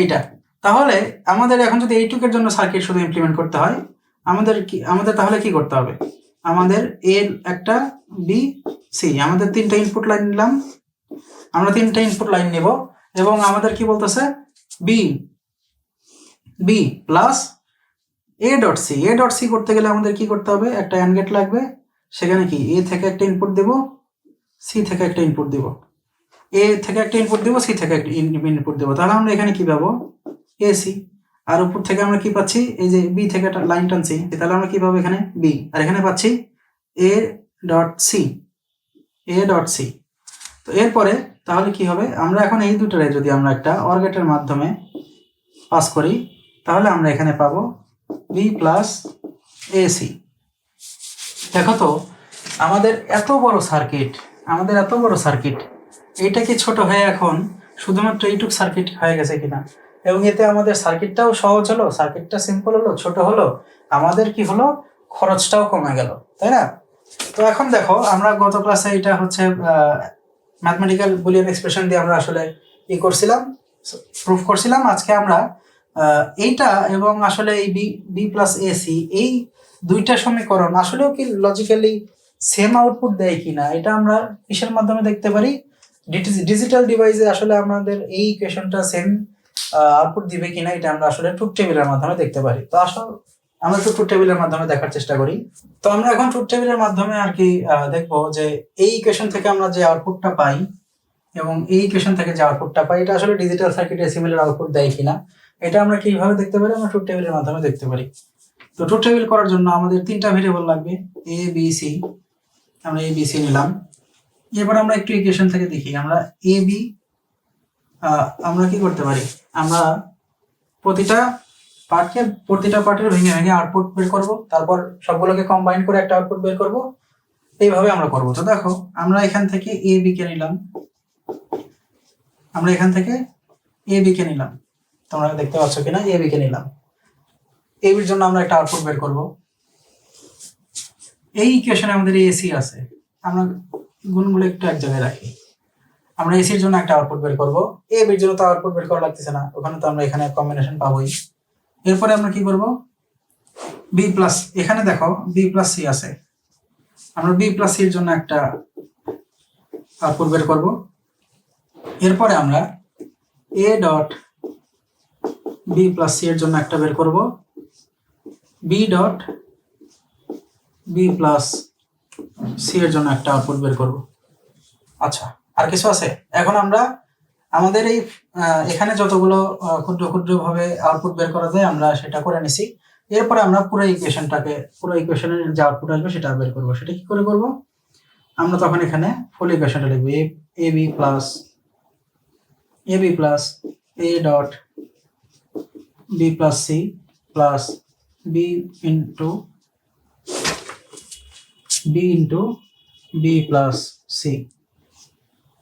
[SPEAKER 1] এইটা, তাহলে আমাদের এখন যদি এইটুকের জন্য সার্কিট শুধু ইমপ্লিমেন্ট করতে হয়, আমাদের তাহলে কি করতে হবে? আমাদের এ একটা বি সি, আমাদের তিনটা ইনপুট লাইন নিলাম, আমরা তিনটা ইনপুট লাইন নিব, এবং আমাদের কি বলতেছে? B plus A dot C করতে গেলে আমাদের কি করতে হবে? একটা অ্যান্ড গেট লাগবে, সেখানে কি এ থেকে একটা ইনপুট দেব, সি থেকে একটা ইনপুট দেব, এ থেকে একটা ইনপুট দেব, সি থেকে একটা ইনপুট দেব। তাহলে আমরা এখানে কি পাবো? এসি। আর উপর থেকে আমরা কি পাচ্ছি? এই যে বি থেকে একটা লাইন টানছি, তাহলে আমরা কি পাবো? এখানে বি, আর এখানে পাচ্ছি এ ডট সি। তো এরপরে তাহলে কি হবে? আমরা এখন এই দুটারে যদি আমরা একটা অর গেটের মাধ্যমে পাস করি, তাহলে আমরা এখানে পাবো বি প্লাস এসি। দেখো তো, আমাদের এত বড় সার্কিট, এইটা কি ছোট হয়ে এখন শুধুমাত্র এইটুক সার্কিট হয়ে গেছে কিনা? এবং এতে আমাদের সার্কিটটাও সহজ হলো, সার্কিটটা সিম্পল হলো, ছোট হলো, আমাদের কি হলো? খরচটাও কমে গেল, তাই না? তো এখন দেখো, আমরা গত ক্লাসে এটা হচ্ছে ম্যাথমেটিক্যাল বুলিয়ান এক্সপ্রেশন দিয়ে আমরা আসলে প্রুফ করছিলাম। আজকে আমরা এইটা এবং আসলে এই বি প্লাস এসি, এই দুইটা সমীকরণ আসলেও কি লজিক্যালি সেম আউটপুট দেয় কিনা, এটা আমরা কিসের মাধ্যমে দেখতে পারি? ডিজিটাল ডিভাইসে আসলে আমাদের এই ইকুয়েশনটা সেম আউটপুট দিবে কিনা, এটা আমরা আসলে ট্রুথ টেবিলের মাধ্যমে দেখতে পারি। তো আসলে আমরা একটু ট্রুথ টেবিলের মাধ্যমে দেখার চেষ্টা করি। তো আমরা এখন ট্রুথ টেবিলের মাধ্যমে আর কি দেখবো যে এই ইকুয়েশন থেকে আমরা যে আউটপুটটা পাই এবং এই ইকুয়েশন থেকে যে আউটপুটটা পাই, এটা আসলে ডিজিটাল সার্কিটে সিমিলার আউটপুট দেয় কিনা, এটা আমরা কিভাবে দেখতে পারি? আমরা ট্রুথ টেবিলের মাধ্যমে দেখতে পারি। তো ট্রুথ টেবিল করার জন্য আমাদের তিনটা ভেরিয়েবল লাগবে, এ বি সি। আমরা এ বি সি নিলাম। এবার আমরা একটু ইকুয়েশন থেকে দেখি, আমরা এ বি আমরা কি করতে পারি? আমরা প্রতিটা পার্টের ভেঙে ভেঙে আউটপুট বের করব, তারপর সবগুলোকে কম্বাইন করে একটা আউটপুট বের করব, এইভাবে আমরা করব। তো দেখো, আমরা এখান থেকে এ বি কে নিলাম, তোমরা দেখতে পাচ্ছ কিনা? এ বি কে নিলাম, এ বির জন্য আমরা একটা আউটপুট বের করব। এই ইকুয়েশনে আমাদের এসি আছে, আমরা গুণগুলো একটু এক জায়গায় রাখি। আমরা এসির জন্য একটা আউটপুট বের করব, এ বির জন্য তো আউটপুট বের করা লাগতেছে না, ওখানে তো আমরা এখানে কম্বিনেশন পাবোই।
[SPEAKER 2] এরপরে আমরা কি করব, বি প্লাস, এখানে দেখো বি প্লাস সি আছে, আমরা বি প্লাস সির জন্য একটা আউটপুট বের করব। এরপরে আমরা A dot B plus C এর জন্য একটা বের করব, B dot B plus C এর জন্য একটা আউটপুট বের করব। আচ্ছা, আর কিছু আছে? এখন আমরা আমাদের এই এখানে যতগুলো ক্ষুদ্র ক্ষুদ্র ভাবে আউটপুট বের করা যায় আমরা সেটা করে নিছি। এরপরে আমরা পুরো ইকুয়েশনের যে আউটপুট আসবে সেটা বের করব। সেটা কি করে করব? আমরা তখন এখানে ফুল ইকুয়েশনটা লিখব, A B plus A dot B plus C plus B into B plus C,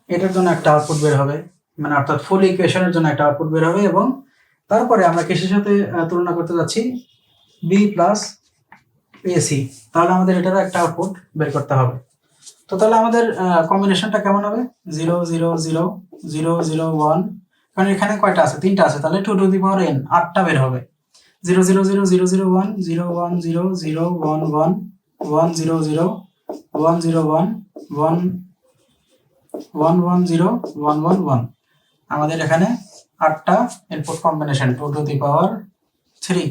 [SPEAKER 2] এটার জন্য একটা আউটপুট বের হবে, মানে অর্থাৎ ফুল ইকুয়েশনের জন্য একটা আউটপুট বের হবে। এবং তারপরে আমরা কিসের সাথে তুলনা করতে যাচ্ছি? বি প্লাস এসি, তাহলে আমাদের এটারও একটা আউটপুট বের করতে হবে। তো তাহলে আমাদের কম্বিনেশনটা কেমন হবে? 0 0 0 0 0 1, কারণ এখানে কয়টা আছে? 3টা আছে, তাহলে 2 টু দি পাওয়ার n 8টা বের হবে। 0 0 0 0 0 1 0 1 0 0 1 1 1 0 0 1 0 1 1 1 1 0 1 1 1, আমাদের এখানে 8টা ইনপুট কম্বিনেশন 2 টু দি পাওয়ার 3,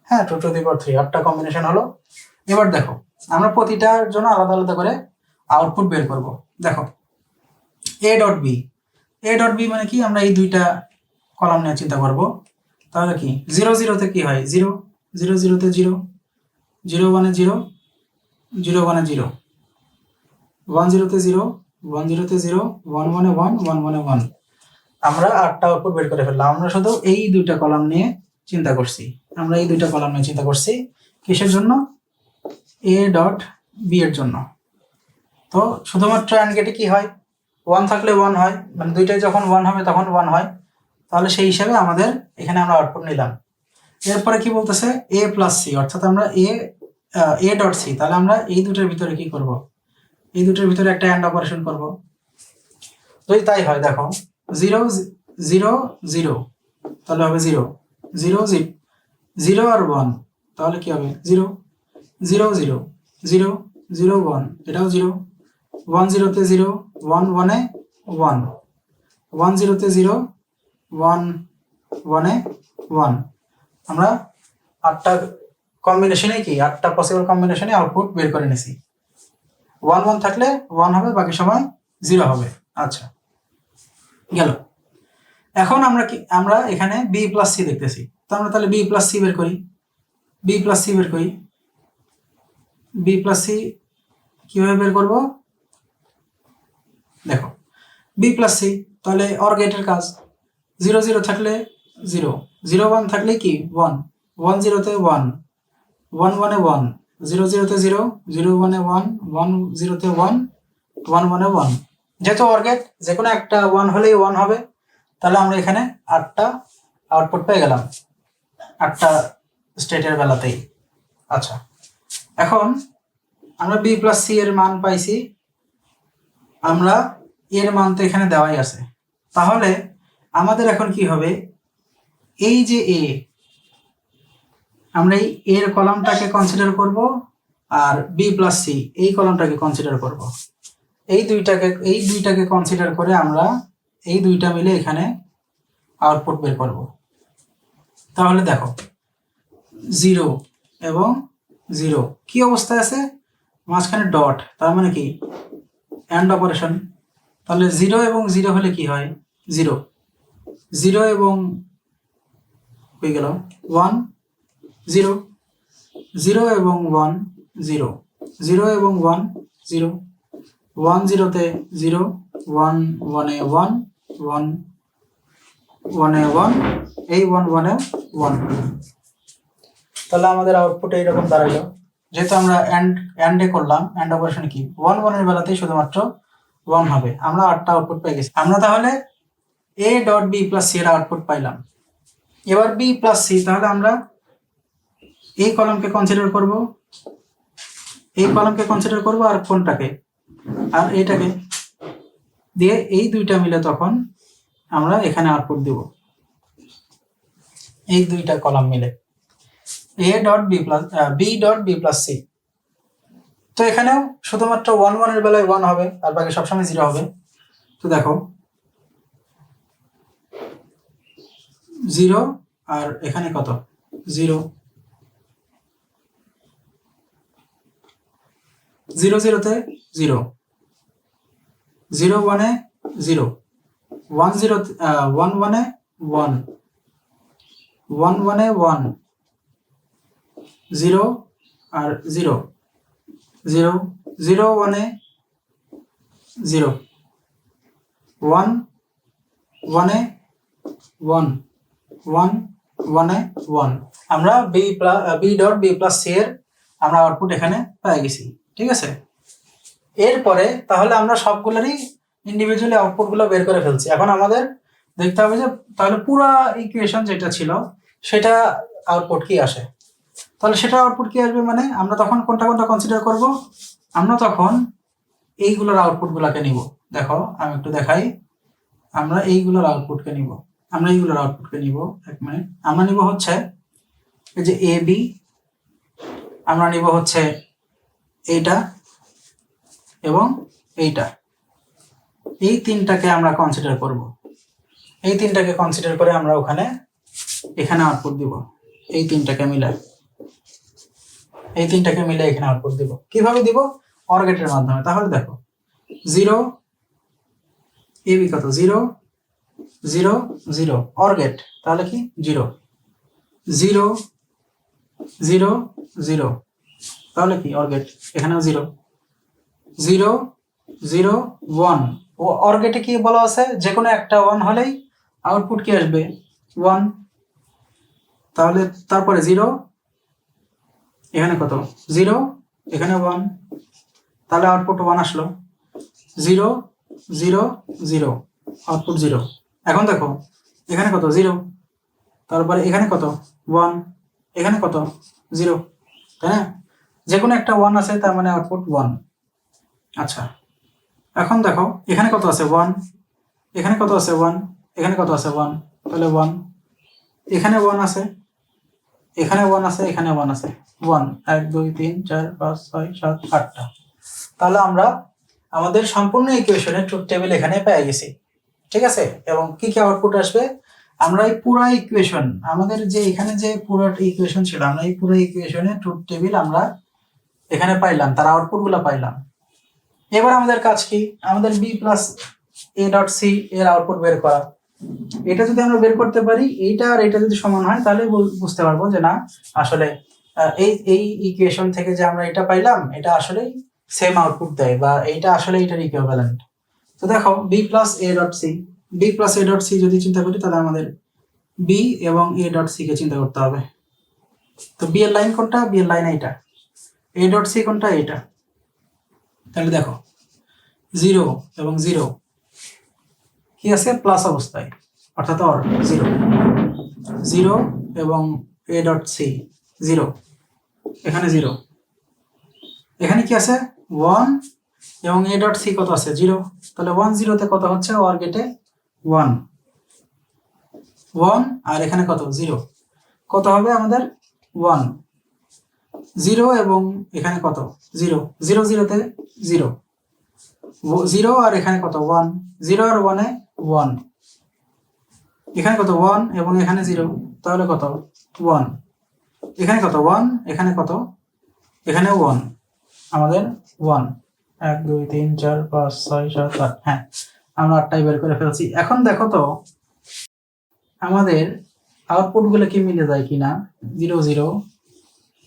[SPEAKER 2] হ্যাঁ 2 টু দি পাওয়ার 3 8টা কম্বিনেশন হলো। এবার দেখো আমরা প্রতিটার জন্য আলাদা আলাদা করে আউটপুট বের করব। দেখো এ ডট বি মানে কি? আমরা এই দুইটা কলাম নিয়ে চিন্তা করব। তাহলে কি 0 0 তে কি হয়? 0 0 0 তে 0 0 1 এ 0 0 1 এ 0 1 0 তে 0 1 0 তে 0 1 1 এ 1 1 1 এ 1, আমরা 8টা আউটপুট বের করে ফেললাম। আমরা শুধু এই দুইটা কলাম নিয়ে চিন্তা করছি, কিসের জন্য? এ ডট বি এর জন্য। তো শুধুমাত্র অ্যান্ড গেটে কি হয়? 1 থাকলে 1 হয়, মানে দুইটাই যখন 1 হবে তখন 1 হয়, তাহলে সেই হিসাবে আমাদের এখানে আমরা আউটপুট নিলাম। এরপরে কি বলতেছে? এ প্লাস সি, অর্থাৎ আমরা এ ডট সি, তাহলে আমরা এই দুটোর ভিতরে কি করব? এই দুটোর ভিতরে একটা অ্যান্ড অপারেশন করব। যদি তাই হয়, দেখো 0 0 0, তাহলে হবে 0 0 0 আর 1, তাহলে কি হবে? 0 0 0 0 0 1, এটাও 0 1 0 তে 0 1 1 এ 1 1 0 তে 0 1 1 এ 1, আমরা 8টা কম্বিনেশনে কি 8টা পসিবল কম্বিনেশনে আউটপুট বের করে নিছি। 1 1 থাকলে 1 হবে, বাকি সময় 0 হবে। আচ্ছা, গেল। এখন আমরা এখানে বি প্লাস সি দেখতেছি, তো আমরা তাহলে বি প্লাস সি বের করি। বি প্লাস সি কিভাবে বের করব? দেখো বি প্লাস সি, তাহলে অর গেটের কাজ। 0 0 থাকলে 0 0 1 থাকলে কি 1 1 0 তে 1 1 1 এ 1 0 0 তে 0 0 1 এ 1 1 0 তে 1 1 1 এ 1, যেহেতু অর গেট যে কোনো একটা 1 হলেই 1 হবে, তাহলে আমরা এখানে 8টা আউটপুট পেয়ে গেলাম 8টা স্টেটের বেলাতেই। আচ্ছা, এখন আমরা বি প্লাস সি এর মান পাইছি, আমরা এর মান তো এখানে দেওয়াই আছে, তাহলে আমাদের এখন কি হবে? এই যে এ, আমরা এই এর কলামটাকে কনসিডার করব, আর বি প্লাস সি এই কলামটাকে কনসিডার করব। এই দুইটাকে কনসিডার করে আমরা এই দুইটা মিলে এখানে আউটপুট বের করব। তাহলে দেখো 0 এবং 0 কি অবস্থায় আছে? মাঝখানে ডট, তার মানে কি অ্যান্ড অপারেশন। তাহলে 0 এবং 0 হলে কি হয়? 0 0 এবং হয়ে গেল 1 0 0 এবং 1 0 0 এবং 1 0 1 0 তে 0 1 1 এ 1 1 1 এ 1, এই 1 1 এ 1, তাহলে আমাদের আউটপুট এইরকম দাঁড়াইলো। যেহেতু আমরা অ্যান্ডে করলাম, অ্যান্ড অপারেশন কি 1 1 এর বেলাতেই শুধুমাত্র 1 হবে। আমরা 8টা আউটপুট পেয়ে গেছি। আমরা তাহলে A dot B plus C এর আউটপুট পাইলাম। এবার বি প্লাস সি, তাহলে আমরা এই কলামকে কনসিডার করব, আর কোনটাকে? আর এইটাকে দিয়ে এই দুইটা মিলে তখন আমরা এখানে আউটপুট দেব। এই দুইটা কলাম মিলে A dot B plus B dot B plus C. তো এখানেও শুধুমাত্র 1 1 এর বেলায় 1 হবে আর বাকি সবসময় 0 হবে। তো দেখো 0 আর এখানে কত 0 0 0 তে 0 0 1 এ 0 1 0 1 1 এ 1 1 1 এ 1 0 আর 0 0 0 1 এ 0 1 1 এ 1 1 1 এ 1। আমরা B dot B plus C এর আমরা আউটপুট এখানে পেয়ে গেছি। ঠিক আছে, এরপরে তাহলে আমরা সবগুলোরই ইন্ডিভিজুয়ালি আউটপুটগুলো বের করে ফেলছি। এখন আমাদের দেখতে হবে যে তাহলে পুরো ইকুয়েশন যেটা ছিল সেটা আউটপুট কি আসে। তাহলে সেটা আউটপুট কি আসবে, মানে আমরা তখন কোনটা কোনটা কনসিডার করব, আমরা তখন এইগুলোর আউটপুটগুলোকে নিব। দেখো আমি একটু দেখাই, আমরা এইগুলোর আউটপুটকে নিব, এক মিনিট। আমরা নিব হচ্ছে এই যে এ বি, আমরা নিব হচ্ছে এইটা এবং এইটা, এই তিনটাকে আমরা কনসিডার করব। এই তিনটাকে কনসিডার করে আমরা এখানে আউটপুট দিব। এই তিনটাকে মিলে এখানে আউটপুট দিব। কিভাবে দিব? অর গেটের মাধ্যমে। তাহলে দেখো 0 এবি কত 0 0 0 অর গেট, তাহলে কি 0 0 0 0, তাহলে কি অর গেট, এখানেও 0 0 0 1। ও অর গেটে কি বলা আছে, যে কোনো একটা 1 হলেই আউটপুট কি আসবে 1। তাহলে তারপরে 0, এখানে কত 0, এখানে 1, তাহলে আউটপুট 1 আসলো। 0 0 0, আউটপুট 0। এখন দেখো এখানে কত 0, তারপরে এখানে কত 1, এখানে কত 0, তাই না? যে কোনো একটা 1 আছে, তার মানে আউটপুট 1। আচ্ছা, এখন দেখো এখানে কত আছে 1, এখানে কত আছে 1, এখানে কত আছে 1, তাহলে 1, এখানে 1 আছে, এখানে 1 আছে, এখানে 1 আছে, 1 1 2 3 4 5 6 7 8টা। তাহলে আমরা আমাদের সম্পূর্ণ ইকুয়েশনের ট্রুথ টেবিল এখানে পেয়ে গেছি। ঠিক আছে, এবং কি কি আউটপুট আসবে, আমরা এই পুরো ইকুয়েশন, আমাদের যে এখানে যে পুরো ইকুয়েশন ছিল, আমরা এই পুরো ইকুয়েশনের ট্রুথ টেবিল আমরা এখানে পাইলাম, তার আউটপুটগুলো পাইলাম। এবার আমাদের কাজ কি, আমাদের B plus A dot C এর আউটপুট বের করা। এটা যদি আমরা বের করতে পারি, এইটা আর এটা যদি সমান হয়, তাহলে বুঝতে পারবো যে না আসলে এই ইকুয়েশন থেকে যে আমরা এটা পাইলাম, এটা আসলে সেম আউটপুট দেয়, বা এইটা আসলে এটার ইকুইভ্যালেন্ট। তো দেখো B plus A dot C, B plus A dot C যদি চিন্তা করি, তাহলে আমাদের বি এবং এ ডট সি কে চিন্তা করতে হবে। তো বি এর লাইন কোনটা, বি এর লাইন এইটা, এ ডট সি কোনটা, এইটা। তাহলে দেখো 0 এবং 0 কি আছে প্লাস অবস্থায়, অর্থাৎ অর 0 0 এবং এ ডট সি 0, এখানে 0, এখানে কি আছে 1 এবং এ ডট সি কত আছে 0, তাহলে 1 0 তে কত হচ্ছে, অর গেটে 1 1, আর এখানে কত 0, কত হবে আমাদের 1 0, এবং এখানে কত 0 0 0 তে 0 0, আর এখানে কত 1 0 আর 1 এ 1, এখানে কত 1 এবং এখানে 0, তাহলে কত 1, এখানে কত 1, এখানে কত, এখানে 1, আমাদের 1 1 2 3 4 5 6 7 8, হ্যাঁ আমরা 8টাই বের করে ফেলছি। এখন দেখো তো আমাদের আউটপুট গুলো কি মিলে যায় কিনা, 0 0,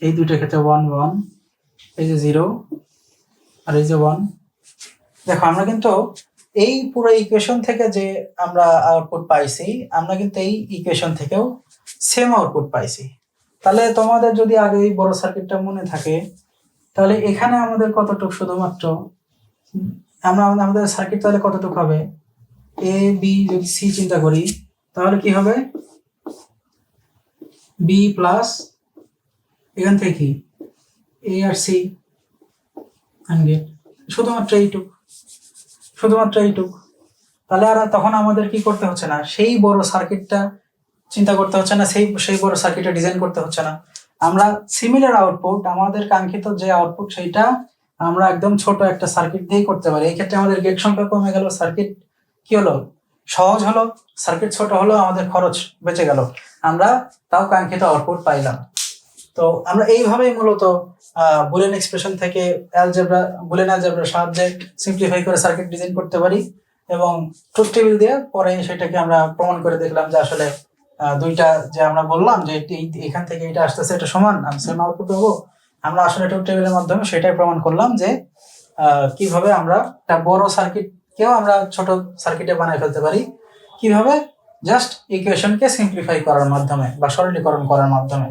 [SPEAKER 2] এই দুইটার ক্ষেত্রে 1 1, এই যে 0 আর এই যে 1। দেখো আমরা কিন্তু এই পুরো ইকুয়েশন থেকে যে আমরা আউটপুট পাইছি, আমরা কিন্তু এই ইকুয়েশন থেকেও সেম আউটপুট পাইছি। তাহলে তোমাদের যদি আগে এই বড় সার্কিটটা মনে থাকে, তাহলে এখানে আমাদের কতটুকু, শুধুমাত্র আমরা আমাদের সার্কিট তাহলে কতটুকু হবে, এ বি যদি সি চিন্তা করি, তাহলে কি হবে বি প্লাস এখান থেকে কি এ আর সি, শুধুমাত্র এইটুক। তাহলে আর তখন আমাদের কি করতে হচ্ছে না, সেই বড় সার্কিটটা চিন্তা করতে হচ্ছে না, সেই বড় সার্কিটে ডিজাইন করতে হচ্ছে না। আমরা সিমিলার আউটপুট, আমাদের কাঙ্ক্ষিত যে আউটপুট সেইটা আমরা একদম ছোট একটা সার্কিট দিয়েই করতে পারি। এই ক্ষেত্রে আমাদের গেট সংখ্যা কমে গেল, সার্কিট কি হলো, সহজ হলো, সার্কিট ছোট হলো, আমাদের খরচ বেঁচে গেল, আমরা তাও কাঙ্ক্ষিত আউটপুট পাইলাম। তো আমরা এইভাবেই মূলত বুলিয়ান এক্সপ্রেশন থেকে বুলিয়ান অ্যালজেব্রার সাহায্যে সিম্পলিফাই করে সার্কিট ডিজাইন করতে পারি এবং ট্রুথ টেবিল দিয়ে পরে সেটাকে আমরা প্রমাণ করে দেখলাম যে আসলে দুইটা যে আমরা বললাম যে এখান থেকে এটা আসতেছে, এটা সমান, আমি সেম আউটপুট পাবো। আমরা আসলে ট্রুথ টেবিলের মাধ্যমে সেটাই প্রমাণ করলাম যে কিভাবে আমরা একটা বড় সার্কিটকেও আমরা ছোট সার্কিটে বানায় ফেলতে পারি, কিভাবে জাস্ট ইকুয়েশনকে সিম্পলিফাই করার মাধ্যমে বা সরলীকরণ করার মাধ্যমে।